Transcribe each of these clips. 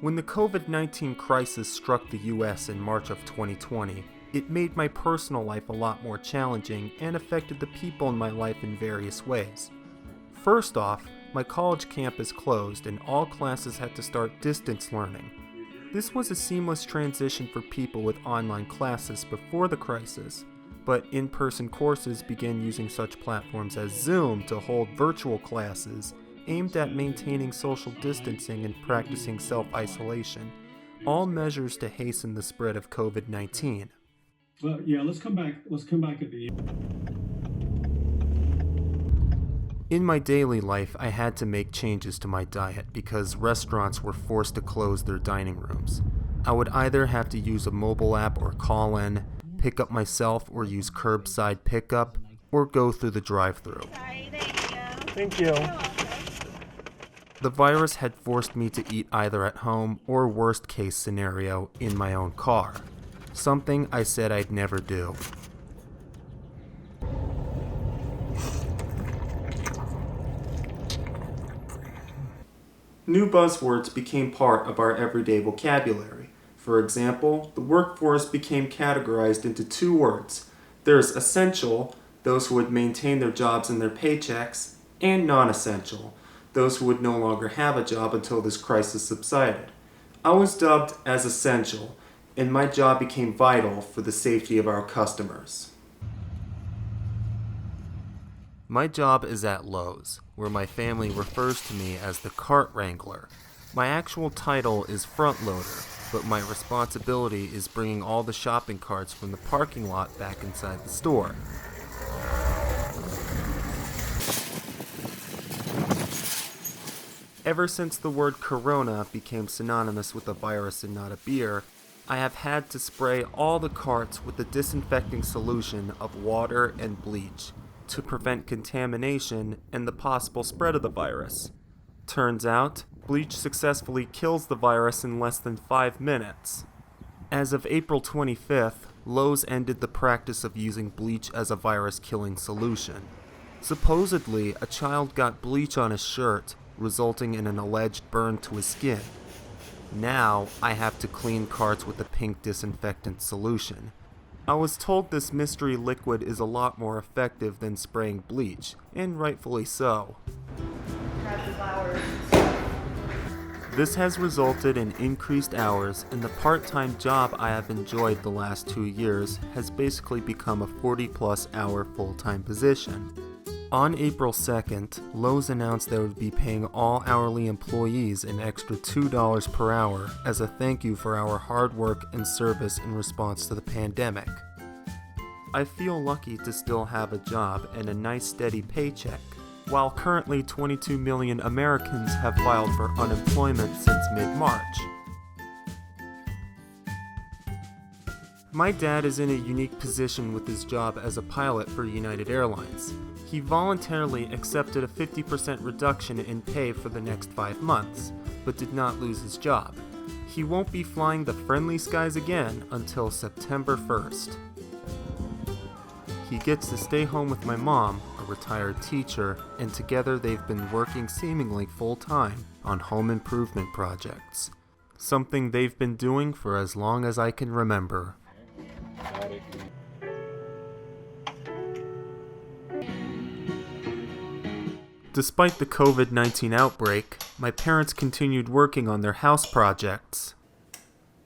When the COVID-19 crisis struck the US in March of 2020, it made my personal life a lot more challenging and affected the people in my life in various ways. First off, my college campus closed and all classes had to start distance learning. This was a seamless transition for people with online classes before the crisis, but in-person courses began using such platforms as Zoom to hold virtual classes aimed at maintaining social distancing and practicing self-isolation, all measures to hasten the spread of COVID-19. Let's come back at the end. In my daily life, I had to make changes to my diet because restaurants were forced to close their dining rooms. I would either have to use a mobile app or call in, pick up myself or use curbside pickup, or go through the drive-thru. Thank you. The virus had forced me to eat either at home or, worst case scenario, in my own car. Something I said I'd never do. New buzzwords became part of our everyday vocabulary. For example, the workforce became categorized into two words. There's essential, those who would maintain their jobs and their paychecks, and non-essential, those who would no longer have a job until this crisis subsided. I was dubbed as essential, and my job became vital for the safety of our customers. My job is at Lowe's, where my family refers to me as the cart wrangler. My actual title is front loader, but my responsibility is bringing all the shopping carts from the parking lot back inside the store. Ever since the word corona became synonymous with a virus and not a beer, I have had to spray all the carts with a disinfecting solution of water and bleach to prevent contamination and the possible spread of the virus. Turns out, bleach successfully kills the virus in less than 5 minutes. As of April 25th, Lowe's ended the practice of using bleach as a virus-killing solution. Supposedly, a child got bleach on his shirt, resulting in an alleged burn to his skin. Now, I have to clean carts with a pink disinfectant solution. I was told this mystery liquid is a lot more effective than spraying bleach, and rightfully so. This has resulted in increased hours, and the part-time job I have enjoyed the last 2 years has basically become a 40-plus hour full-time position. On April 2nd, Lowe's announced they would be paying all hourly employees an extra $2 per hour as a thank you for our hard work and service in response to the pandemic. I feel lucky to still have a job and a nice steady paycheck, while currently 22 million Americans have filed for unemployment since mid-March. My dad is in a unique position with his job as a pilot for United Airlines. He voluntarily accepted a 50% reduction in pay for the next 5 months, but did not lose his job. He won't be flying the friendly skies again until September 1st. He gets to stay home with my mom, a retired teacher, and together they've been working seemingly full-time on home improvement projects. Something they've been doing for as long as I can remember. Despite the COVID-19 outbreak, my parents continued working on their house projects.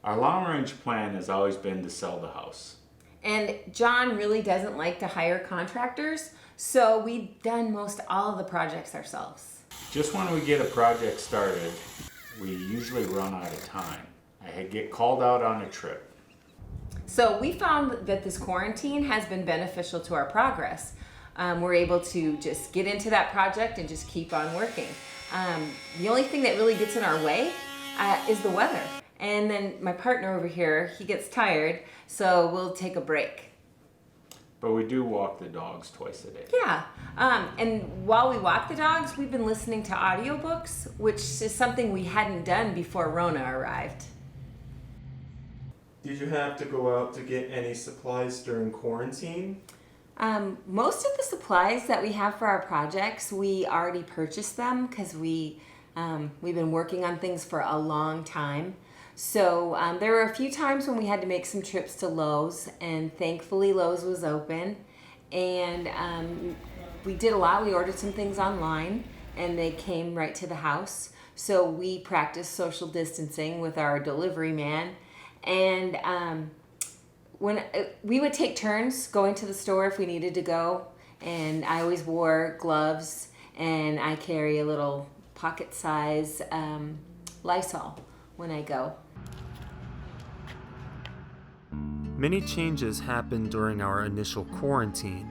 Our long-range plan has always been to sell the house. And John really doesn't like to hire contractors, so we've done most all of the projects ourselves. Just when we get a project started, we usually run out of time. I get called out on a trip. So we found that this quarantine has been beneficial to our progress. We're able to just get into that project and just keep on working. The only thing that really gets in our way is the weather. And then my partner over here, he gets tired, so we'll take a break. But we do walk the dogs twice a day. Yeah, and while we walk the dogs, we've been listening to audiobooks, which is something we hadn't done before Rona arrived. Did you have to go out to get any supplies during quarantine? Most of the supplies that we have for our projects, we already purchased them because we We've been working on things for a long time. So there were a few times when we had to make some trips to Lowe's, and thankfully Lowe's was open. And we did a lot. We ordered some things online, and they came right to the house. So we practiced social distancing with our delivery man. And when we would take turns going to the store if we needed to go. And I always wore gloves, and I carry a little pocket-size Lysol when I go. Many changes happened during our initial quarantine.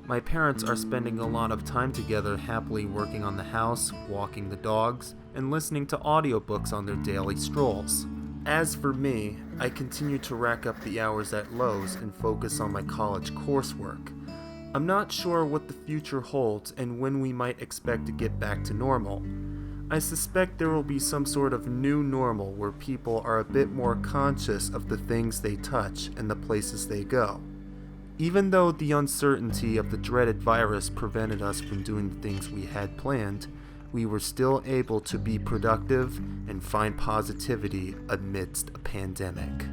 My parents are spending a lot of time together happily working on the house, walking the dogs, and listening to audiobooks on their daily strolls. As for me, I continue to rack up the hours at Lowe's and focus on my college coursework. I'm not sure what the future holds and when we might expect to get back to normal. I suspect there will be some sort of new normal where people are a bit more conscious of the things they touch and the places they go. Even though the uncertainty of the dreaded virus prevented us from doing the things we had planned, we were still able to be productive and find positivity amidst a pandemic.